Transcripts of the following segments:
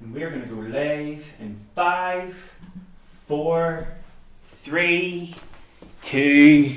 And we're going to go live in 5, 4, 3, 2,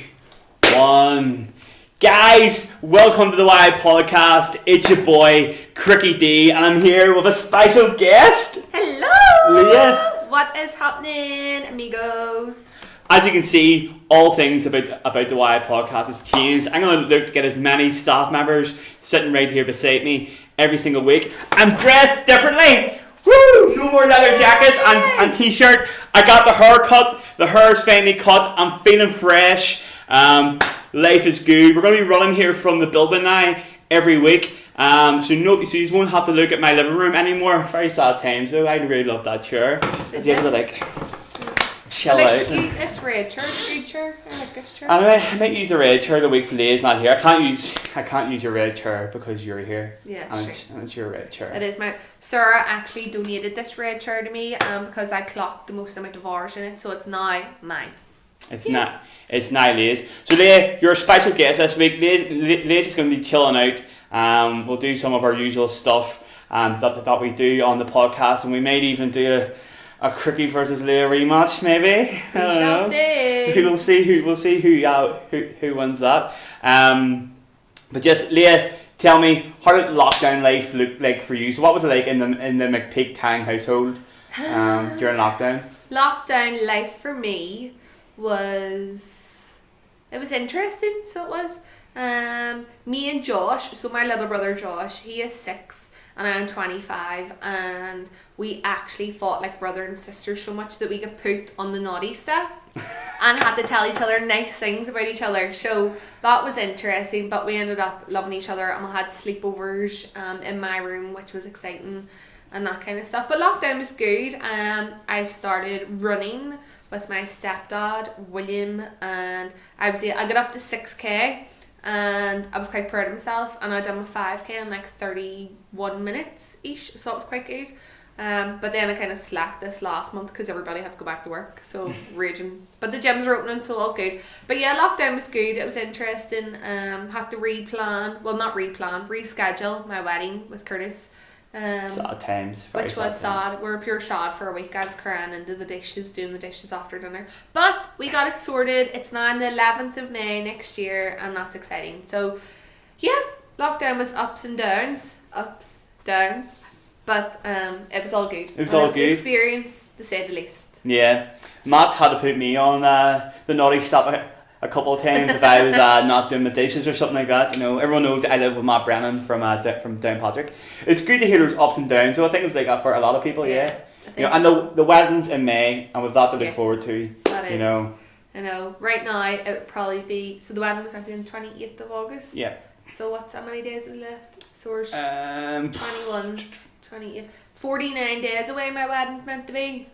1. Guys, welcome to the Y Podcast. It's your boy, Cricky D, and I'm here with a special guest. Hello! Leah. What is happening, amigos? As you can see, all things about the Y Podcast has changed. I'm going to look to get as many staff members sitting right here beside me every single week. I'm dressed differently. Woo! No more leather jacket and t-shirt. I got the haircut. The hair's finally cut. I'm feeling fresh. Life is good. We're going to be running here from the building now every week. So you won't have to look at my living room anymore. Very sad times though. I really love that chair. It's able to chill out. It's red chair. It's good chair. I like this chair. Anyway, I might use a red chair the week Leah's not here. I can't use your red chair because you're here. Yeah, and it's your red chair. It is my. Sarah actually donated this red chair to me because I clocked the most amount of hours in it, so it's now mine. It's not Leah's. So Leah, you're a special guest this week. Leah's is going to be chilling out. We'll do some of our usual stuff that we do on the podcast, and we might even do a Cricky versus Leah rematch, maybe. We shall see. We'll see who wins that. But just Leah, tell me, how did lockdown life look like for you? So what was it like in the McPeake Tang household during lockdown? Lockdown life for me was interesting. So it was me and Josh. So my little brother Josh, he is 6. And I'm 25, and we actually fought like brother and sister so much that we got put on the naughty step and had to tell each other nice things about each other. So that was interesting, but we ended up loving each other, and we had sleepovers in my room, which was exciting and that kind of stuff. But lockdown was good. I started running with my stepdad, William, and I got up to 6k. And I was quite proud of myself, and I done my 5k in like 31 minutes each, so it was quite good. But then I kind of slacked this last month because everybody had to go back to work, so raging. But the gyms were opening, so all was good. But yeah, lockdown was good. It was interesting. Had to reschedule my wedding with Curtis. Sad times. Which was sad. We were pure sad for a week. I was crying into the dishes, doing the dishes after dinner. But we got it sorted. It's now on the 11th of May next year, and that's exciting. So, yeah, lockdown was ups, downs. But it was all good. It was all good. Experience, to say the least. Yeah. Matt had to put me on the naughty step a couple of times if I was not doing the dishes or something like that. You know, everyone knows that I live with Matt Brennan from Downpatrick. It's good to hear those ups and downs. So I think it was like that for a lot of people. Yeah. You know, and the wedding's in May, and we've that to look forward to. That is. You know. I know. Right now it would probably be, so the wedding was actually on the 28th of August. Yeah. So how many days is left? So we're 21, 28, 49 days away. My wedding's meant to be,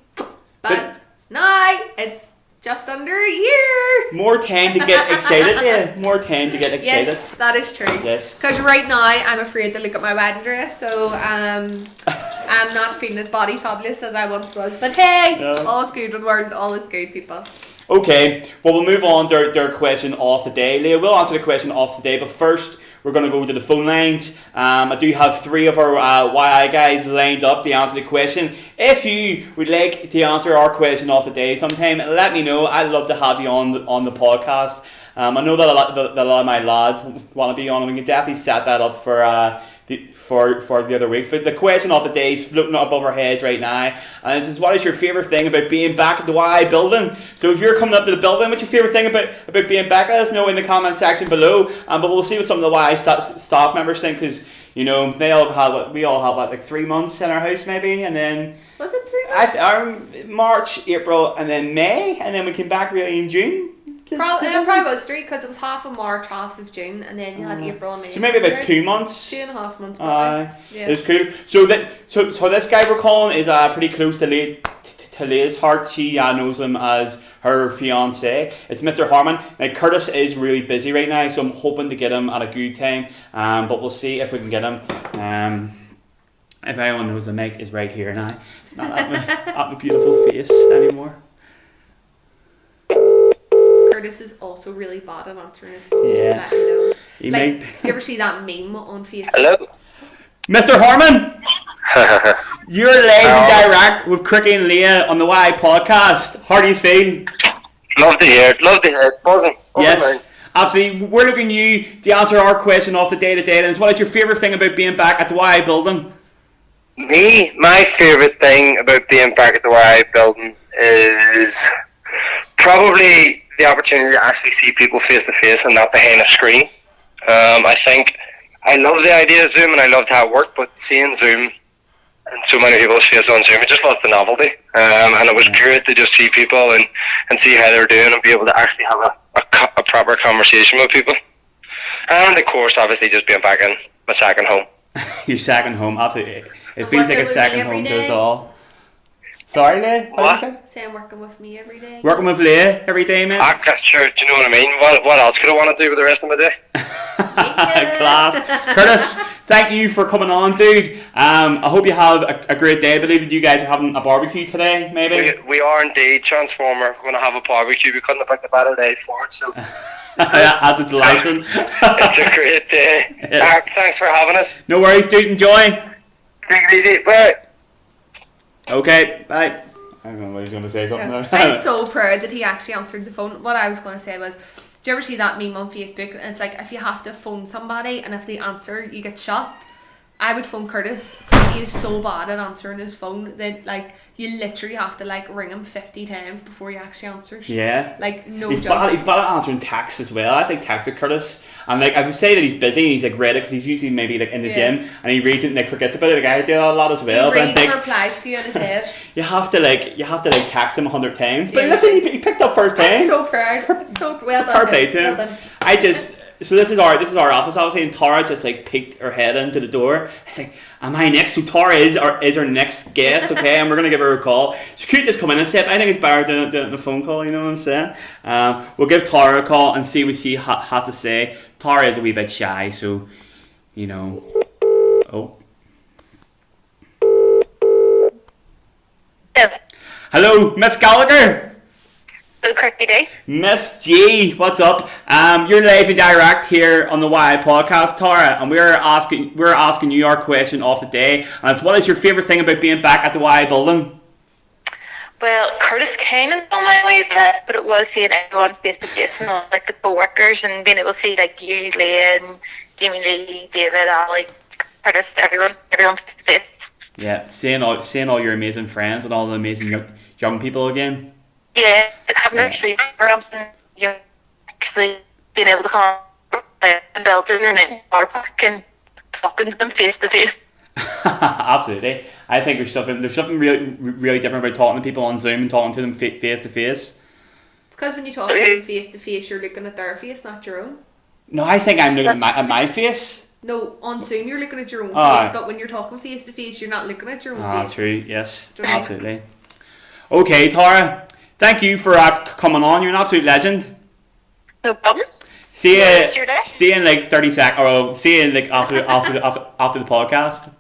but now it's just under a year. More time to get excited, yeah. More time to get excited. Yes, that is true. Yes. Because right now I'm afraid to look at my wedding dress, so I'm not feeling as body fabulous as I once was. But hey, all is good in the world. All is good, people. Okay, well we'll move on to our question of the day. Leah will answer the question of the day, but first we're going to go to the phone lines. I do have 3 of our YI guys lined up to answer the question. If you would like to answer our question of the day sometime, let me know. I'd love to have you on the podcast. I know that a lot of my lads want to be on, and we can definitely set that up for the other weeks. But the question of the day is floating above our heads right now, and this is: what is your favourite thing about being back at the YI building? So if you're coming up to the building, what's your favourite thing about being back? Let us know in the comment section below. But we'll see what some of the YI staff members think, because you know we all had like 3 months in our house maybe, and then was it 3 months? March, April, and then May, and then we came back really in June. Probably was 3, because it was half of March, half of June, and then you had April and May. So maybe about 2 months. 2.5 months. Yeah, it's cool. So this guy we're calling is pretty close to Leah's heart. She knows him as her fiance. It's Mr. Harmon. Now Curtis is really busy right now, so I'm hoping to get him at a good time. But we'll see if we can get him. If anyone knows, the mic is right here now. It's not at my beautiful face anymore. Curtis is also really bad at answering his phone. Yeah. Just let you know. Do you ever see that meme on Facebook? Hello? Mr. Harmon? You're live and direct with Cricky and Leah on the Y podcast. How do you feel? Love to hear it. Buzzing. Yes, absolutely. We're looking at you to answer our question off the day-to-day. And what is your favourite thing about being back at the Y building? My favourite thing about being back at the Y building is probably the opportunity to actually see people face to face and not behind a screen. I think I love the idea of Zoom and I loved how it worked, but seeing Zoom and so many people's faces on Zoom, it just was the novelty. And it was great to just see people and see how they're doing and be able to actually have a proper conversation with people. And of course, obviously, just being back in my second home. Your second home, absolutely. It feels like a second home to us all. Sorry, Leah? What did you say? Say I'm working with me every day. Working with Leah every day, man? Sure, do you know what I mean? What else could I want to do with the rest of my day? Class. Curtis, thank you for coming on, dude. I hope you have a great day. I believe that you guys are having a barbecue today, maybe? We are indeed, Transformer. We're going to have a barbecue. We couldn't have picked a better day for it, so... As it's delightful. It's a great day. Yes. Thanks for having us. No worries, dude. Enjoy. Take it easy. Bye. Okay, bye. I don't know what he's going to say something. Yeah. I'm so proud that he actually answered the phone. What I was going to say was, do you ever see that meme on Facebook? And it's like, if you have to phone somebody and if they answer, you get shot. I would phone Curtis because he is so bad at answering his phone that like you literally have to like ring him 50 times before he actually answers. Yeah. Like no he's joke. He's bad at answering texts as well. I think text at Curtis. And like I would say that he's busy and he's like read it because he's usually maybe like in the gym and he reads it and like forgets about it. Like I do that a lot as well. He but reads like, replies to you in his head. you have to text him 100 times. But listen, he picked up first time. I'm so proud. So well done. Fair play to him. Well done. So this is our office obviously, and Tara just like peeked her head into the door. It's like, am I next? So Tara is our next guest, okay, and we're gonna give her a call. She could just come in and say, but I think it's better doing the phone call. You know what I'm saying? We'll give Tara a call and see what she has to say. Tara is a wee bit shy, so you know. Oh. Hello, Miss Gallagher. Good Cricky day. Miss G, what's up? You're live and direct here on the Y podcast, Tara, and we're asking you our question of the day, and it's what is your favourite thing about being back at the Y building? Well, Curtis kind of on my way there, but it was seeing everyone face to face and all, like the co-workers, and being able to see like you, Leah, and Jamie Lee, David, Ali, Curtis, everyone face to face. Yeah, seeing all your amazing friends and all the amazing young people again. Yeah, having a sleep programs and actually being able to come and build in your bar park and talking to them face to face. Absolutely. I think there's something really different about talking to people on Zoom and talking to them face to face. It's because when you talk to them face to face, you're looking at their face, not your own. No, I think I'm looking at my face. No, on Zoom you're looking at your own face, but when you're talking face to face, you're not looking at your own face. True. Yes, absolutely. Okay, Tara. Thank you for coming on. You're an absolute legend. No problem. See you in like 30 seconds, or see you in like after the podcast.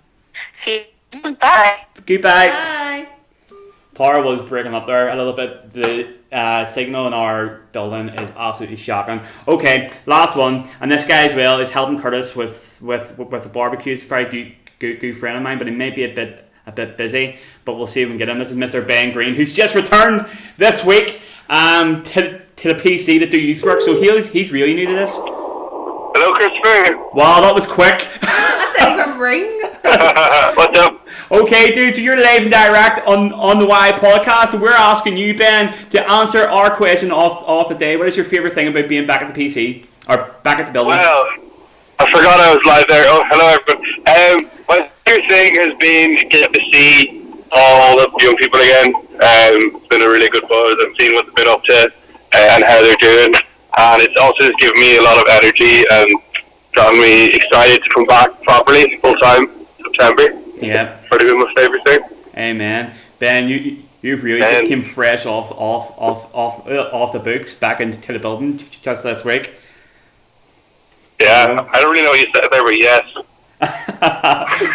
See you. Bye. Goodbye. Bye. Tara was breaking up there a little bit. The signal in our building is absolutely shocking. Okay, last one, and this guy as well is helping Curtis with the barbecue. He's a very good friend of mine, but he may be a bit busy, but we'll see if we can get him. This is Mr. Ben Green, who's just returned this week to the PC to do youth work, so he's really new to this. Hello, Christopher. Wow, that was quick. That didn't even ring. What's up? Okay, dude, so you're live and direct on the Y podcast, and we're asking you, Ben, to answer our question of the day. What is your favourite thing about being back at the PC, or back at the building? Well, I forgot I was live there. Oh, hello, everyone. My favorite thing has been getting to see all the young people again. It's been a really good buzz. I'm seeing what they've been up to and how they're doing. And it's also just given me a lot of energy and gotten me excited to come back properly full time September. Yeah. Probably been my favorite thing. Amen. Ben, you've really just came fresh off the books back into the building just this week. Yeah, I don't really know what you said there, but yes.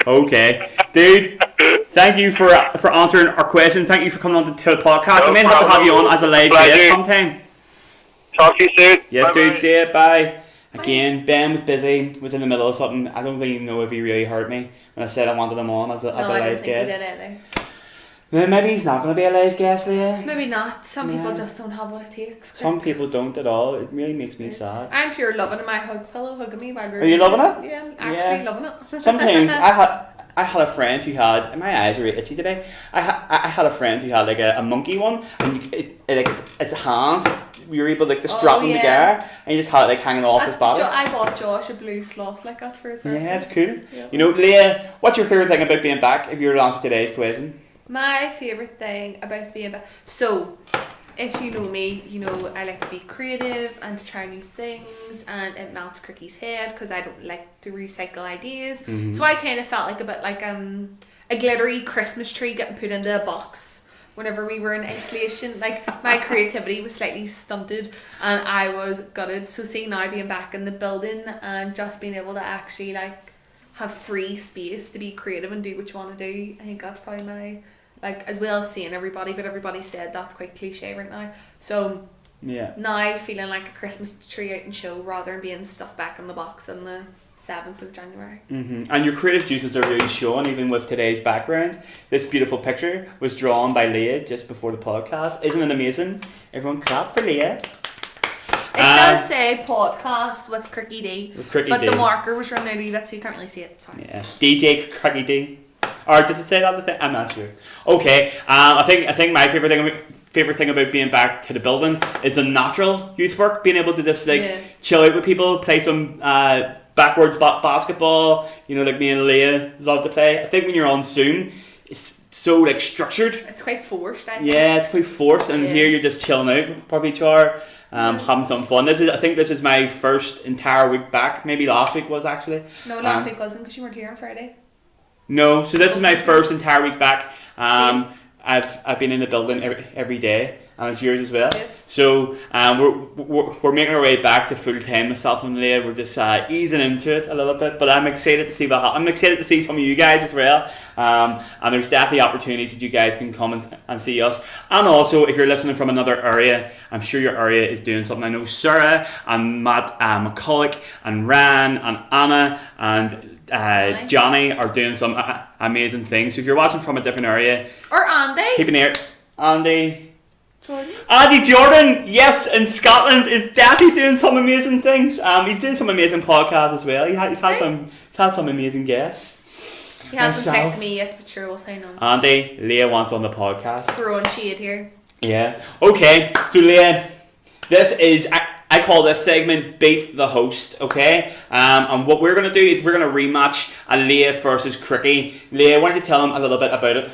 Okay, dude. Thank you for answering our question. Thank you for coming on to the podcast. I may have to have you on as a live guest sometime. Talk to you soon. Yes, Bye-bye. dude. See you. Bye. Again, Ben was busy, was in the middle of something. I don't really know if he really hurt me when I said I wanted him on as a No, I don't live think he guest. did either. Then maybe he's not going to be a live guest, Leah. Maybe not. Some people Yeah. just don't have what it takes. Some people don't at all. It really makes me sad. I'm pure loving my hug pillow, hugging me while we're Are you doing loving this. it? Yeah, I'm actually Yeah. loving it. Sometimes I had a friend who had, my eyes are really itchy today. I had a friend who had like a monkey one, and it's hands. We were able to like to strap them yeah. together, and you just had it like hanging off his body. I bought Josh a blue sloth like that for his birthday. Yeah, it's cool. Yeah. You know, Leah, what's your favourite thing about being back? If you were to answer today's question. My favourite thing about being back. So, if you know me, you know I like to be creative and to try new things, and it melts Cricky's head because I don't like to recycle ideas. Mm-hmm. So I kind of felt like a bit like a glittery Christmas tree getting put into a box. Whenever we were in isolation, like my creativity was slightly stunted and I was gutted. So seeing now being back in the building and just being able to actually like have free space to be creative and do what you want to do, I think that's probably my, like, as well as seeing everybody, but everybody said that's quite cliche right now. So Yeah. now feeling like a Christmas tree out and show rather than being stuffed back in the box on the 7th of January. Mm-hmm. And your creative juices are really showing, even with today's background. This beautiful picture was drawn by Leah just before the podcast. Isn't it amazing? Everyone clap for Leah. It does say podcast with Cricky D, With Cricky but D. the marker was running out of it, so you can't really see it. Sorry. Yeah. DJ Cricky D. Or does it say that? I'm not sure. Okay. I think my favorite thing about being back to the building is the natural youth work. Being able to just chill out with people, play some backwards basketball. You know, like me and Leah love to play. I think when you're on Zoom, it's so like structured. It's quite forced, I think. Yeah, it's quite forced, and here you're just chilling out with probably each other, having some fun. I think this is my first entire week back. Maybe last week was actually. No, last week wasn't because you weren't here on Friday. No, so this is my first entire week back. Same. I've been in the building every day, and it's yours as well. Yeah. So we're making our way back to full time. Myself and Leah, we're just easing into it a little bit. But I'm excited to see I'm excited to see some of you guys as well. And there's definitely opportunities that you guys can come and see us. And also, if you're listening from another area, I'm sure your area is doing something. I know Sarah and Matt McCulloch and Ran and Anna and Johnny are doing some amazing things. So if you're watching from a different area, Or Andy. keep an ear. Jordan. Andy Jordan, yes, in Scotland, is definitely doing some amazing things. He's doing some amazing podcasts as well. He's had some amazing guests. He hasn't Myself. picked me yet, but sure we'll say no. Andy, Leah wants on the podcast. Throwing shade here. Yeah. Okay. So Leah, this is I call this segment Beat the Host. Okay. And what we're gonna do is we're gonna rematch a Leah versus Cricky. Leah, why don't you tell them a little bit about it?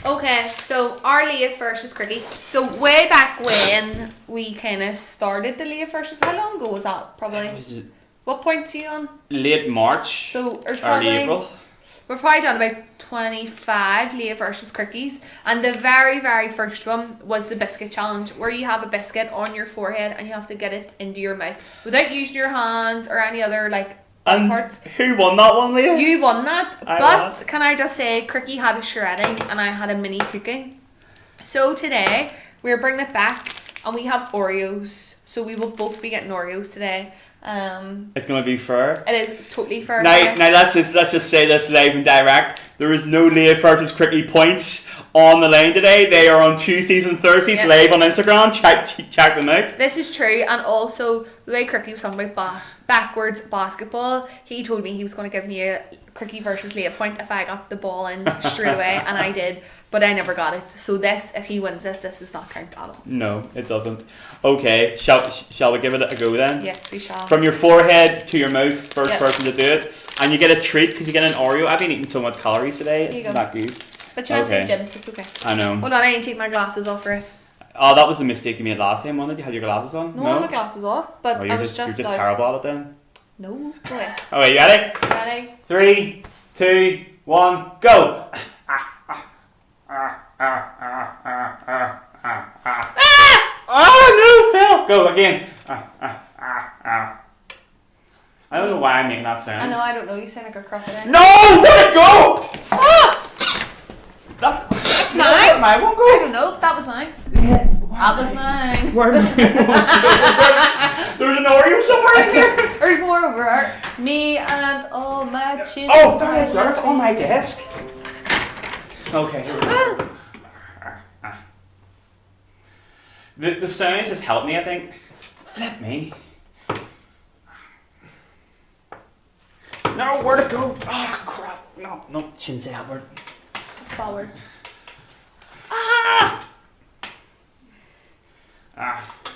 Okay, so our Leah versus Cricky. So way back when we kind of started the Leah versus, how long ago was that? Probably. What point are you on? Late March. So there's early probably April. we're probably done about 25 Leah versus Crickies, and the very first one was the biscuit challenge, where you have a biscuit on your forehead and you have to get it into your mouth without using your hands or any other like body And parts. who won that one, Leah? You won that, I but won. can I just say, Cricky had a shredding and I had a mini cooking. So today we're bringing it back, and we have Oreos. So we will both be getting Oreos today. It's gonna be fair. It is totally fair. Now let's just say this live and direct. There is no Leah versus Cricky points on the line today. They are on Tuesdays and Thursdays live on Instagram. Check them out. This is true, and also the way Cricky was talking about backwards basketball, he told me he was going to give me a Cricky versus Leah point if I got the ball in straight away, and I did, but I never got it. So this, if he wins this does not count at all. No, it doesn't. Okay, shall we give it a go then? Yes, we shall. From your forehead to your mouth, first Yep. person to do it, and you get a treat because you get an Oreo. I've been eating so much calories today. There you It's go. not good. But you went to Okay. the gym, so it's okay. I know. Hold on, I ain't taking my glasses off for us. Oh, that was the mistake you made last time, wasn't it? You had your glasses on. No, I have my glasses off, but Oh, I you're was you're just just like, terrible at it then. no, go away. Oh wait, you ready? Ready? 3, 2, 1, go! Oh no, Phil! Go again. I don't know why I'm making that sound. I know, I don't know, you sound like a crocodile. No! Let it go! Ah! That's mine? Where my one I go? don't know, that was mine. That was mine. Where did my one go? There's an Oreo somewhere in here. There's more over there. Me and all my children. Oh, there is. There's on my desk. Okay, here we go. The sounds has helped me, I think. Flip me. No, where to go? Oh, crap. No, shouldn't say that word. Forward.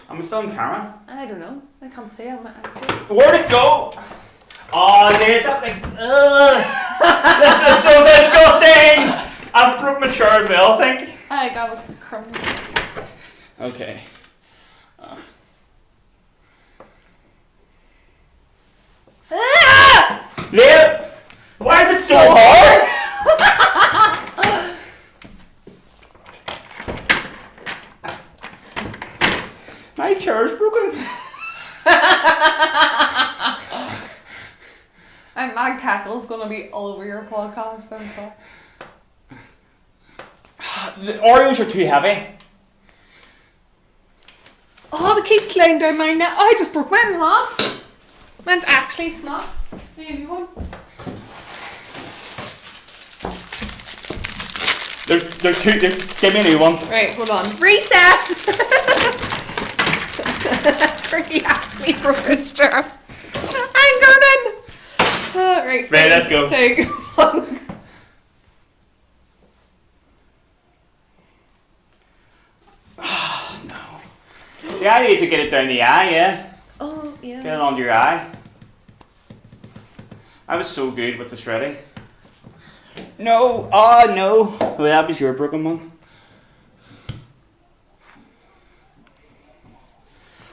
I'm still on camera. I don't know. I can't say. I'm not asking. Where'd it go? Oh, it's up like, this is so disgusting! I've broke my chair as well, I think. I got a crumb. Okay. Leah! Why is it so hard? My chair's broken. And my cackle's gonna be all over your podcast. I'm sorry. The Oreos are too heavy. Oh, they keep sliding down my neck. Oh, I just broke mine in half. Mine's actually snap. Maybe one. There's two. Give me a new one. Right, hold on. Reset! He actually broke his chair. I'm going. Right, Let's go. 2, 1. The idea is to get it down the eye, yeah? Oh, yeah. Get it under your eye. I was so good with the shreddy. No, no. Well, that was your broken one.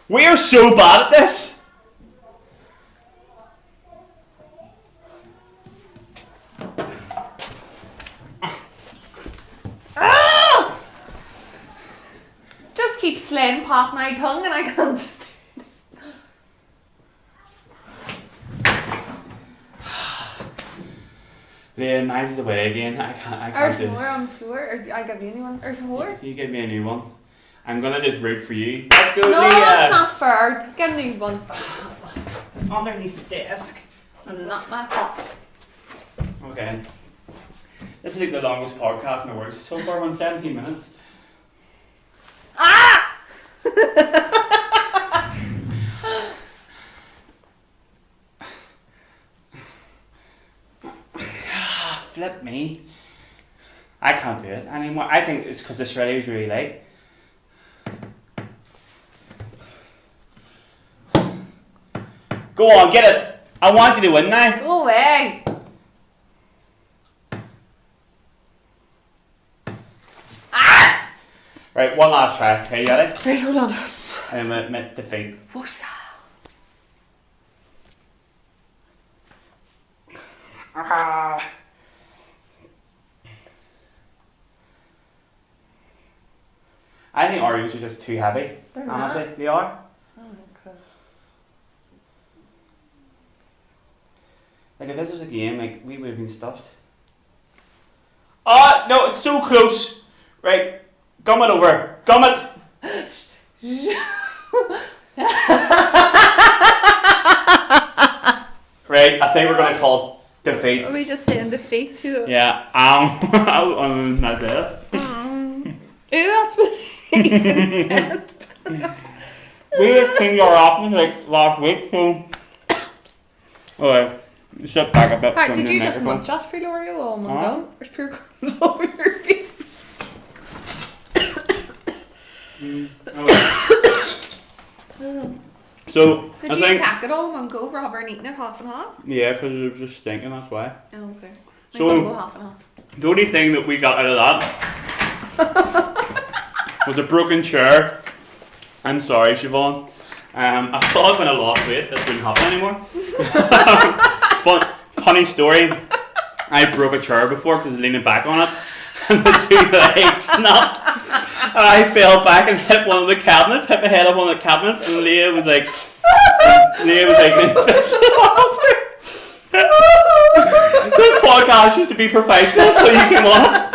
We are so bad at this. Just keep sliding past my tongue and I can't stand. Yeah, mine's away again. I can't There's do more it. on the floor. Or I give you anyone. There's more. You give me a new one. I'm gonna just root for you. Let's go, No, Leah. that's not fair. Get a new one. It's underneath the desk. It's not my fault. Okay. This is like the longest podcast in the world so far. We're on 17 minutes. Ah! Flip me. I can't do it anymore. I think it's because the shreddy was really late. Go on, get it. I want you to win now. Go away. Ah! Right, one last try. Okay, you ready? Right, hold on. And I'm admit defeat. What's that? I think Oreos are just too heavy. They're Honestly, not. they are. I don't think so. Like if this was a game, like we would have been stuffed. Oh no, it's so close. Right, gum it over. Gum it. Right, I think we're gonna call defeat. Are we just saying defeat too? Yeah, on my bed. Ew, that's what instead. We were cleaning our office like last week, so. Okay, sit back a bit. Right, from did the you just microphone. munch that free Oreo all in one Huh? go? There's pure crumbs all over your face. Okay. So Did I you think attack it all in one go rather than eating it half and half? yeah, because it was just stinking. That's why. Oh, okay. So- Like, go half and half. The only thing that we got out of that was a broken chair. I'm sorry, Siobhan. I thought when I lost weight this wouldn't happen anymore. Funny story. I broke a chair before because I was leaning back on it, and the two legs snapped. And I fell back and hit one of the cabinets, hit my head up on the cabinets, and Leah was like, this podcast used to be professional until you came on.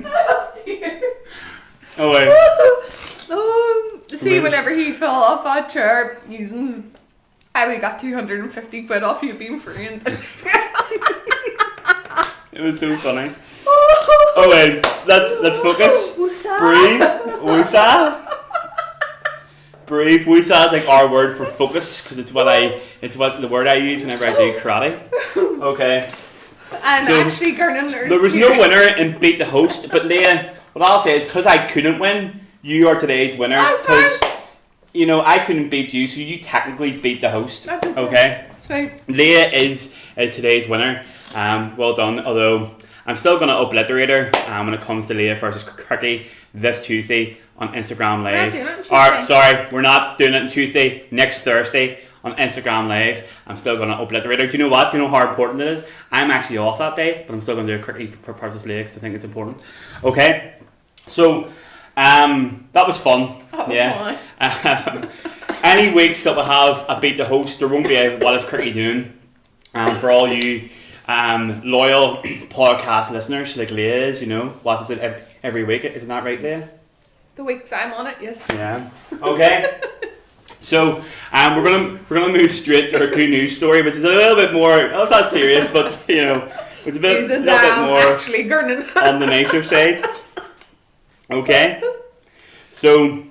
Oh dear. Oh wait. See, whenever he fell off that chair using. We got 250 quid off you being framed. It was so funny. Oh wait, let's focus. Breathe. Woosah. Breathe. Woosah is like our word for focus because it's what the word I use whenever I do karate. Okay. And So, actually, Gernan, there was no winner in Beat the Host, but Leah, what I'll say is because I couldn't win, you are today's winner. Because I couldn't beat you, so you technically beat the host. Okay. Leah is today's winner. Well done. Although I'm still gonna obliterate her when it comes to Leah versus Cricky this Tuesday on Instagram Live. We're not doing it on Tuesday. Sorry, we're not doing it on Tuesday. Next Thursday on Instagram Live. I'm still gonna obliterate her. Do you know what? Do you know how important it is? I'm actually off that day, but I'm still gonna do a Cricky versus Leah because I think it's important. Okay. So that was fun. Yeah. Any weeks that we'll have a Beat the Host, there won't be a What is Cricky Doing? For all you loyal podcast listeners like Leah is, watches it every week. Isn't that right, Leah? The weeks I'm on it, yes. Yeah. Okay. So we're gonna move straight to our good news story, which is a little bit more. It's not serious, but it's a little bit more actually on the nicer side. Okay. So.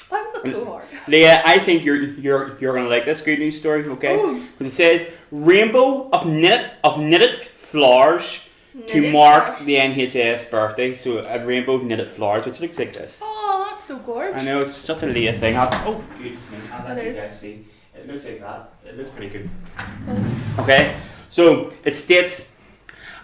Why was that so hard? Leah, I think you're gonna like this good news story, okay? Because it says rainbow of knitted flowers to mark the NHS birthday. So a rainbow of knitted flowers, which looks like this. Oh, that's so gorgeous. I know it's such a Leah thing. Oh, goodness me! I'll let you is. guys see. It looks like that. It looks pretty good. Okay, so it states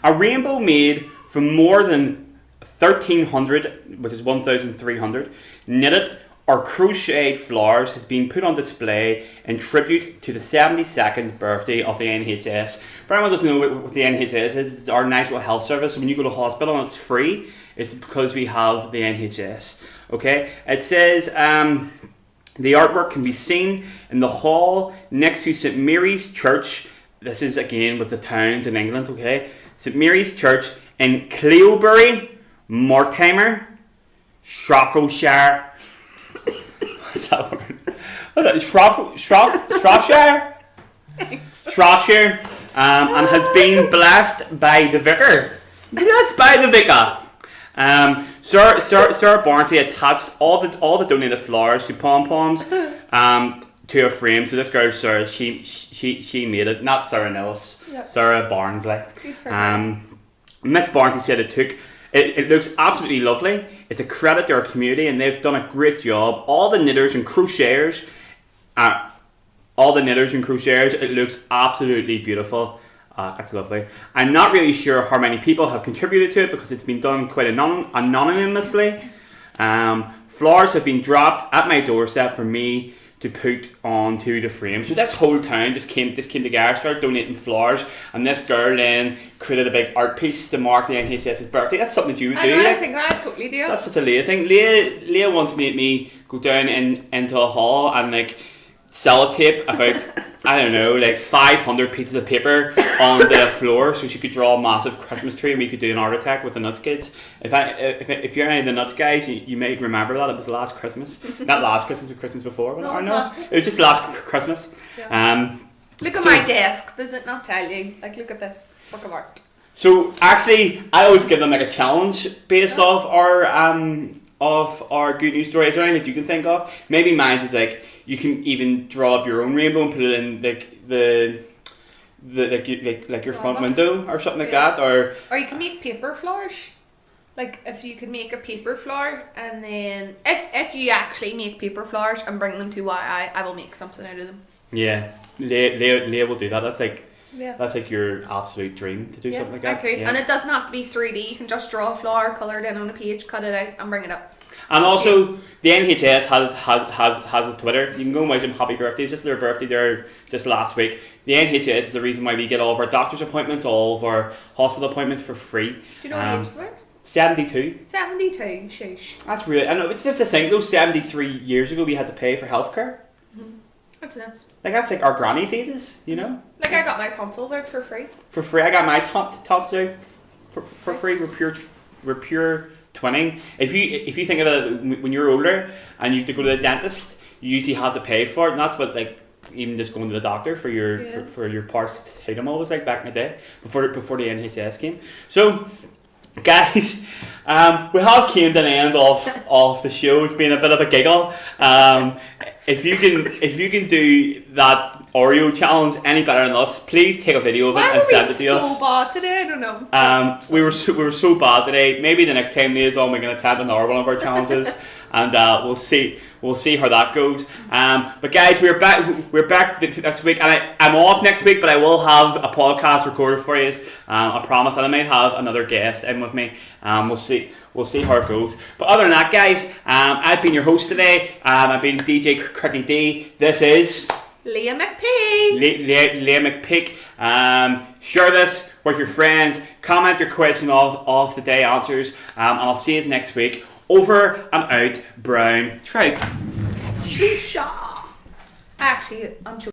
a rainbow made from more than 1,300, which is 1,300 knitted or crocheted flowers has been put on display in tribute to the 72nd birthday of the NHS. For anyone who doesn't know what the NHS is, it's our nice little health service. So when you go to hospital and it's free, it's because we have the NHS. Okay, it says the artwork can be seen in the hall next to St Mary's Church. This is again with the towns in England. Okay, St Mary's Church in Cleobury, Mortimer, Shropshire. What's that word? What's that? Shropshire? Shropshire. And has been blessed by the vicar. Blessed by the vicar. Sir Barnsley attached all the donated flowers to pom-poms to a frame. So this girl, Sarah, she made it. Not Sarah Nillis. Yep. Sarah Barnsley. Good for her. Miss Barnsley said it looks absolutely lovely. It's a credit to our community, and they've done a great job. All the knitters and crocheters, it looks absolutely beautiful. That's lovely. I'm not really sure how many people have contributed to it because it's been done quite anonymously. Flowers have been dropped at my doorstep for me to put onto the frame. So this whole town just came together, started donating flowers, and this girl then created a big art piece to mark the NHS's birthday. That's something that you would do. I think I totally do. That's such a Leah thing. Leah once made me go down into a hall and sellotape about 500 pieces of paper on the floor so she could draw a massive Christmas tree and we could do an art attack with the Nuts kids. If you're any of the Nuts guys, you might remember that. It was last Christmas. Not last Christmas, but Christmas before. No, it was just last Christmas. Yeah. Look at my desk. Does it not tell you? Look at this work of art. So actually, I always give them a challenge based off our good news story. Is there anything that you can think of? Maybe mine is you can even draw up your own rainbow and put it in your front window or something like that, or you can make paper flowers. If you could make a paper flower, and then if you actually make paper flowers and bring them to YI, I will make something out of them. Yeah, Leah will do that. That's your absolute dream to do something like that. Okay, yeah. And it doesn't have to be 3D. You can just draw a flower, colour it in on a page, cut it out, and bring it up. And also, the NHS has a Twitter. You can go and wish them happy birthdays. Just their birthday there just last week. The NHS is the reason why we get all of our doctor's appointments, all of our hospital appointments for free. Do you know what age they were? 72. 72, shush. That's really... I know, it's just a thing. Those 73 years ago, we had to pay for healthcare. Mm-hmm. That's nuts. That's our granny's ages, I got my tonsils out for free. For free. I got my tonsils out for free. We're pure twinning. If you think of it, when you're older and you have to go to the dentist, you usually have to pay for it, and that's what like even just going to the doctor for your Yeah. for your paracetamol was like back in the day before the NHS came. So, guys, we have came to an end of the show. It's been a bit of a giggle. If you can do that Oreo challenge any better than us, please take a video of it Why and were send we it to us. so bad today? I don't know. We were so bad today. Maybe the next time Leah's on, we're gonna attempt another one of our challenges, and we'll see how that goes. But guys, we're back this week, and I'm off next week, but I will have a podcast recorded for you. I promise, and I might have another guest in with me. We'll see how it goes. But other than that, guys, I've been your host today. I've been DJ Cricky D. This is Leah McPeake. Leah McPeake. Share this with your friends. Comment your question of the day answers. And I'll see you next week. Over and out, brown trout. Actually, I'm joking.